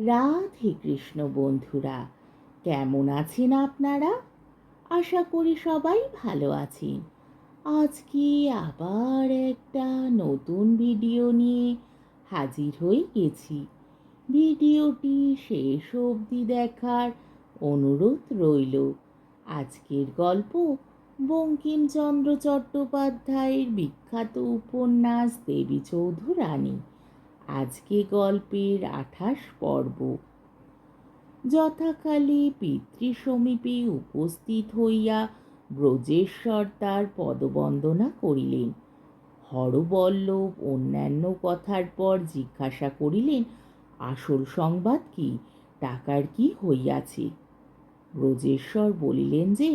রাধে কৃষ্ণ বন্ধুরা, কেমন আছেন আপনারা? আশা করি সবাই ভালো আছেন। আজকে আবার একটা নতুন ভিডিও নিয়ে হাজির হয়ে গেছি। ভিডিওটি শেষ অবধি দেখার অনুরোধ রইল। আজকের গল্প বঙ্কিমচন্দ্র চট্টোপাধ্যায়ের বিখ্যাত উপন্যাস দেবী চৌধুরানী। আজকে গল্পের 28 পর্ব। যথাকালে পিতৃসমীপে উপস্থিত হইয়া ব্রজেশ্বর তার পদবন্দনা করিলেন। হরবল্লভ অন্যান্য কথার পর জিজ্ঞাসা করিলেন, আসল সংবাদ কি, টাকার কি হইয়াছে? ব্রজেশ্বর বলিলেন যে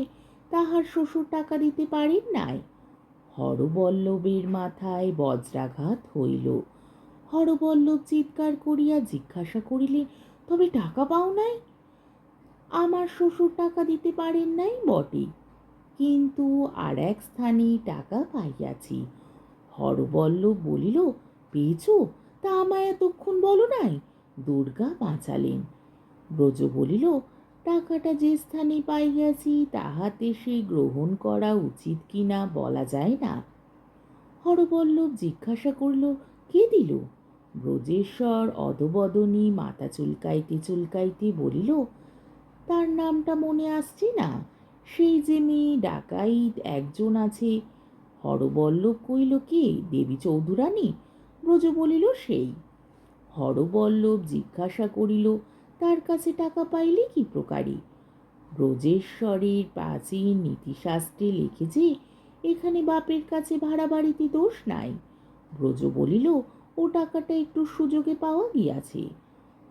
তাহার শ্বশুর টাকা দিতে পারেন নাই। হরবল্লভের মাথায় বজ্রাঘাত হইল। হরবল্লভ চিৎকার করিয়া জিজ্ঞাসা করিলেন, তবে টাকা পাও নাই? আমার শ্বশুর টাকা দিতে পারেন নাই বটে, কিন্তু আর এক স্থানে টাকা পাইয়াছি। হরবল্লভ বলিল, পেয়েছ? তা আমায় এতক্ষণ বলো নাই। দুর্গা বাঁচালেন। ব্রজ বলিল, টাকাটা যে স্থানে পাইয়াছি তাহাতে সে গ্রহণ করা উচিত কিনা বলা যায় না। হরবল্লভ জিজ্ঞাসা করল, কে দিল? ব্রজেশ্বর অধবদনী মাথা চুলকাইতে চুলকাইতে বলিল, তার নামটা মনে আসছে না। সেই যে মেয়ে ডাকাইত একজন আছে। হরবল্লভ কইল, কে? দেবী চৌধুরানী? ব্রজ বলিল, সেই। হরবল্লভ জিজ্ঞাসা করিল, তার কাছে টাকা পাইলে কি প্রকারে? ব্রজেশ্বরের প্রাচীন নীতিশাস্ত্রে লিখেছে, এখানে বাপের কাছে ভাড়া বাড়িতে দোষ নাই। ব্রজ বলিল, ও টাকাটা একটু সুযোগে পাওয়া গিয়াছে।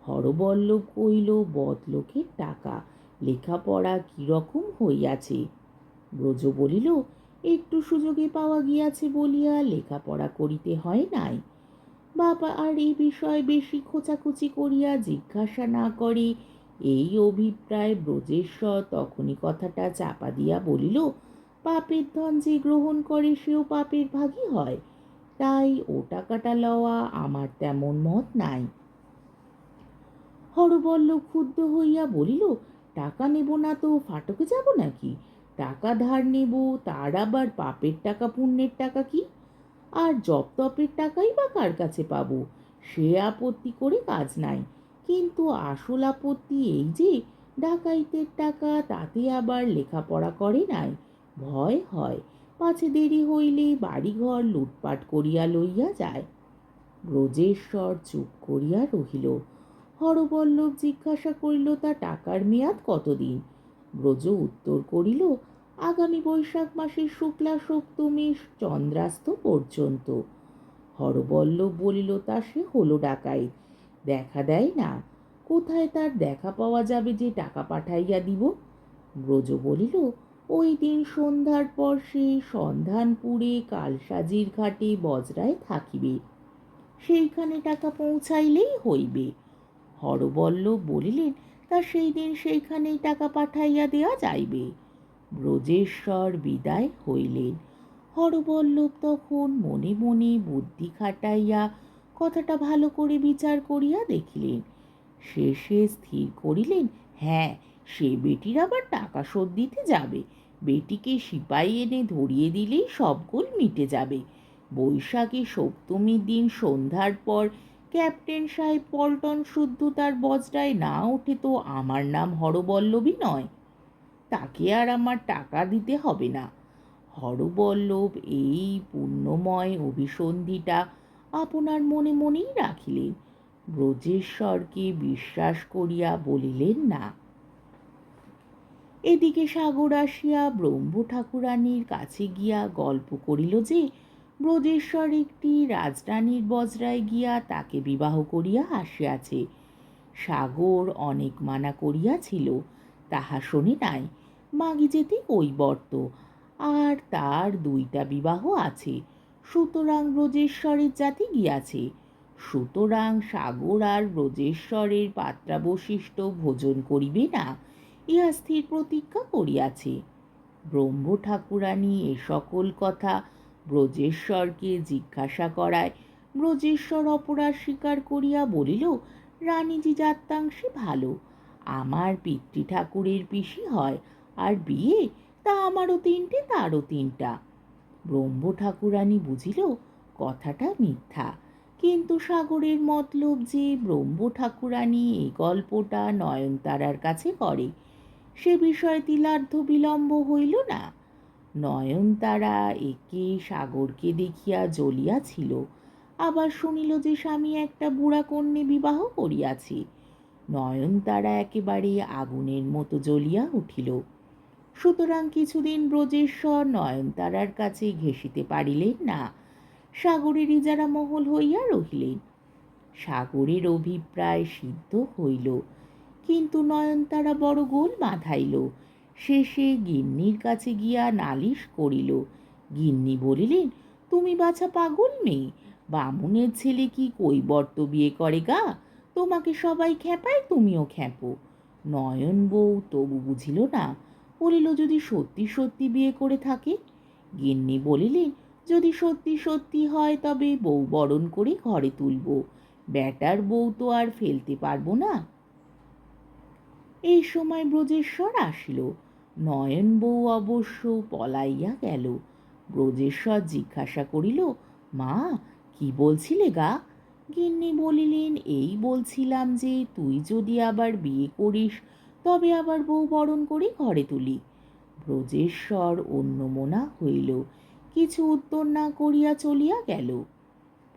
হরবল্লভ কইল, বদলোকের টাকা, লেখাপড়া কিরকম হইয়াছে? ব্রজ বলিল, একটু সুযোগে পাওয়া গিয়াছে বলিয়া লেখাপড়া করিতে হয় নাই। বাবা আর এই বিষয়ে বেশি খোঁচাখুচি করিয়া জিজ্ঞাসা না করে, এই অভিপ্রায় ব্রজেশ্বর তখনই কথাটা চাপা দিয়া বলিল, পাপের ধন যে গ্রহণ করে সেও পাপের ভাগী হয়, তাই ও টাকাটা লওয়া আমার তেমন মত নাই। হরবল্লভ ক্ষুব্ধ হইয়া বলিল, টাকা নেব না তো ফাটকে যাব নাকি? টাকা ধার নেব, তার আবার পাপের টাকা পুণ্যের টাকা কি? আর জপ তপের টাকাই বা কার কাছে পাবো? সে আপত্তি করে কাজ নাই, কিন্তু আসল আপত্তি এই যে ডাকাইতের টাকা, তাতে আবার লেখাপড়া করে নাই। ভয় হয় পাছে দেরি হইলে বাড়িঘর লুটপাট করিয়া লইয়া যায়। ব্রজেশ্বর চুপ করিয়া রহিল। হরবল্লভ জিজ্ঞাসা করিল, তা টাকার মেয়াদ কতদিন? ব্রজ উত্তর করিল, আগামী বৈশাখ মাসের শুক্লা সপ্তমী চন্দ্রাস্ত পর্যন্ত। হরবল্লভ বলিল, তা সে হলো ডাকাইত, দেখা দেয় না। কোথায় তার দেখা পাওয়া যাবে যে টাকা পাঠাইয়া দিব? ব্রজ বলিল, ওই দিন সন্ধ্যার পর সে সন্ধানপুরে কালসাজির ঘাটে বজরায় থাকিবে, সেইখানে টাকা পৌঁছাইলেই হইবে। হরবল্লভ বলিলেন, তা সেই দিন সেইখানেই টাকা পাঠাইয়া দেওয়া যাইবে। ব্রজেশ্বর বিদায় হইলেন। হরবল্লভ তখন মনে মনে বুদ্ধি খাটাইয়া কথাটা ভালো করে বিচার করিয়া দেখিলেন। শেষে স্থির করিলেন, হ্যাঁ, সে বেটির আবার টাকা শোধ দিতে যাবে। বেটিকে সিপাই এনে ধরিয়ে দিলেই সব গোল মিটে যাবে। বৈশাখী সপ্তমীর দিন সন্ধ্যার পর ক্যাপ্টেন সাহেব পল্টন শুদ্ধ তার বজরায় না ওঠে তো আমার নাম হরবল্লভই নয়। তাকে আর আমার টাকা দিতে হবে না। হরবল্লভ এই পুণ্যময় অভিসন্ধিটা আপনার মনে মনেই রাখিলেন, ব্রজেশ্বরকে বিশ্বাস করিয়া বলিলেন না। এদিকে সাগর আসিয়া ব্রহ্ম ঠাকুরানীর কাছে গিয়া গল্প করিল যে ব্রজেশ্বর একটি রাজরানীর বজরায় গিয়া তাকে বিবাহ করিয়া আসিয়াছে। সাগর অনেক মানা করিয়াছিল, তাহা শোনে নাই। মাগি যেতে কৈবর্ত, আর তার 2টা বিবাহ আছে, সুতরাং ব্রজেশ্বরের জাতি গিয়াছে। সুতরাং সাগর আর ব্রজেশ্বরের পাত্রাবশিষ্ট ভোজন করিবে না, ইহা স্থির প্রতিজ্ঞা করিয়াছে। ব্রহ্ম ঠাকুরানী এ সকল কথা ব্রজেশ্বরকে জিজ্ঞাসা করায় ব্রজেশ্বর অপরাধ স্বীকার করিয়া বলিল, রানীজি জাত্যাংশে ভালো, আমার পিতৃ ঠাকুরের পিসি হয়, আর বিয়ে তা আমারও তিনটে তারও তিনটা। ব্রহ্ম ঠাকুরানী বুঝিল কথাটা মিথ্যা, কিন্তু সাগরের মতলব যে ব্রহ্ম ঠাকুরানী এই গল্পটা নয়নতারার কাছে করে, সে বিষয়ে তিলার্ধ বিলম্ব হইল না। নয়নতারা একে সাগরকে দেখিয়া জ্বলিয়াছিল, আবার শুনিল যে স্বামী একটা বুড়া কন্যে বিবাহ করিয়াছে। নয়নতারা একেবারে আগুনের মতো জ্বলিয়া উঠিল। সুতরাং কিছুদিন ব্রজেশ্বর নয়নতারার কাছে ঘেঁষিতে পারিলেন না, সাগরের ইজারা মহল হইয়া রহিলেন। সাগরের অভিপ্রায় সিদ্ধ হইল, কিন্তু নয়নতারা বড় গোল বাঁধাইল। শেষে গিন্নির কাছে গিয়া নালিশ করিল। গিন্নি বলিলেন, তুমি বাছা পাগল মেয়ে, বামুনের ছেলে কি কৈবর্ত বিয়ে করে গা? তোমাকে সবাই খ্যাপায়, তুমিও খ্যাপো। নয়ন বউ তবু বুঝিল না, বলিল, যদি সত্যি সত্যি বিয়ে করে থাকে। গিন্নি বলিলেন, যদি সত্যি সত্যি হয় তবে বউ বরণ করে ঘরে তুলব, বেটার বউ তো আর ফেলতে পারবো না। এই সময় ব্রজেশ্বর আসিল। নয়ন বউ অবশ্য পলাইয়া গেল। ব্রজেশ্বর জিজ্ঞাসা করিল, মা, কি বলছিলে গা? গিন্নি বলিলেন, এই বলছিলাম যে তুই যদি আবার বিয়ে করিস তবে আবার বউ বরণ করে ঘরে তুলি। ব্রজেশ্বর অন্যমনা হইল, কিছু উত্তর না করিয়া চলিয়া গেল।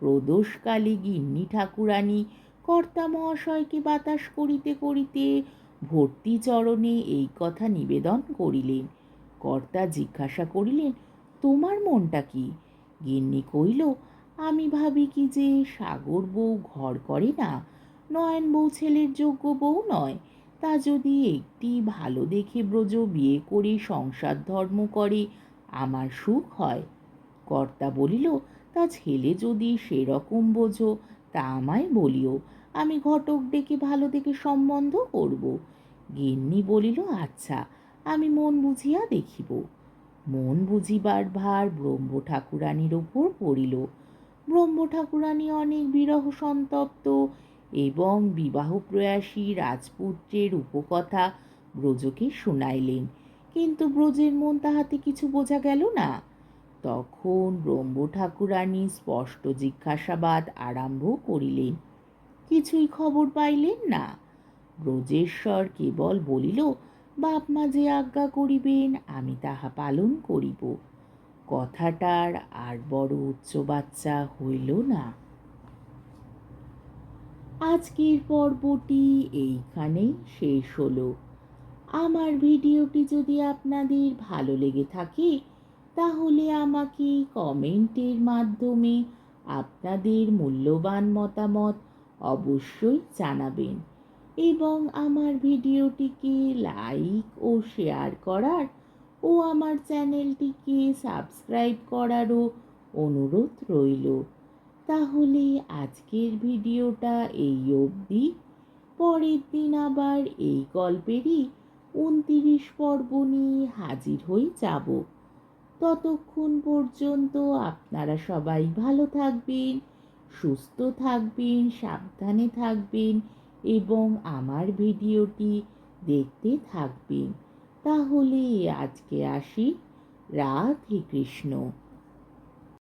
প্রদোষকালে গিন্নি ঠাকুরানী কর্তা মহাশয়কে বাতাস করিতে করিতে ভর্তি চরণে এই কথা নিবেদন করিলেন। কর্তা জিজ্ঞাসা করিলেন, তোমার মনটা কি? গিন্নি কইল, আমি ভাবি কি যে সাগর বউ ঘর করে না, নয়ন বউ ছেলের যোগ্য বউ নয়, তা যদি একটি ভালো দেখে ব্রজ বিয়ে করে সংসার ধর্ম করে আমার সুখ হয়। কর্তা বলিল, তা ছেলে যদি সেরকম বোঝো তা আমায় বলিও, আমি ঘটক ডেকে ভালো দেখে সম্বন্ধ করব। গিন্নি বলিল, আচ্ছা, আমি মন বুঝিয়া দেখিব। মন বুঝিবার ভার ব্রহ্ম ঠাকুরানীর ওপর পড়িল। ব্রহ্ম ঠাকুরানী অনেক বিরহ সন্তপ্ত এবং বিবাহ প্রয়াসী রাজপুত্রের উপকথা ব্রজকে শুনাইলেন, কিন্তু ব্রজের মন তাহাতে কিছু বোঝা গেল না। তখন ব্রহ্ম ঠাকুরানী স্পষ্ট জিজ্ঞাসাবাদ আরম্ভ করিলেন, কিছুই খবর পাইলেন না। ব্রজেশ্বর কেবল বলিল, বাপ মা যে আজ্ঞা করিবেন আমি তাহা পালন করিব। কথাটার আর বড় উচ্চবাচ্চা হইল না। আজকের পর্বটি এইখানেই শেষ হলো। আমার ভিডিওটি যদি আপনাদের ভালো লেগে থাকে তাহলে আমাকে কমেন্টের মাধ্যমে আপনাদের মূল্যবান মতামত অবশ্যই জানাবেন, এবং আমার ভিডিওটিকে লাইক ও শেয়ার করার ও আমার চ্যানেলটিকে সাবস্ক্রাইব করারও অনুরোধ রইল। তাহলে আজকের ভিডিওটা এই অবধি। পরের দিন আবার এই গল্পেরই 29 পর্ব নিয়ে হাজির হয়ে যাব। ততক্ষণ পর্যন্ত আপনারা সবাই ভালো থাকবেন, সুস্থ থাকবেন, সাবধানে থাকবেন এবং আমার ভিডিওটি দেখতে থাকবেন। তাহলে আজকে আসি। রাধে কৃষ্ণ।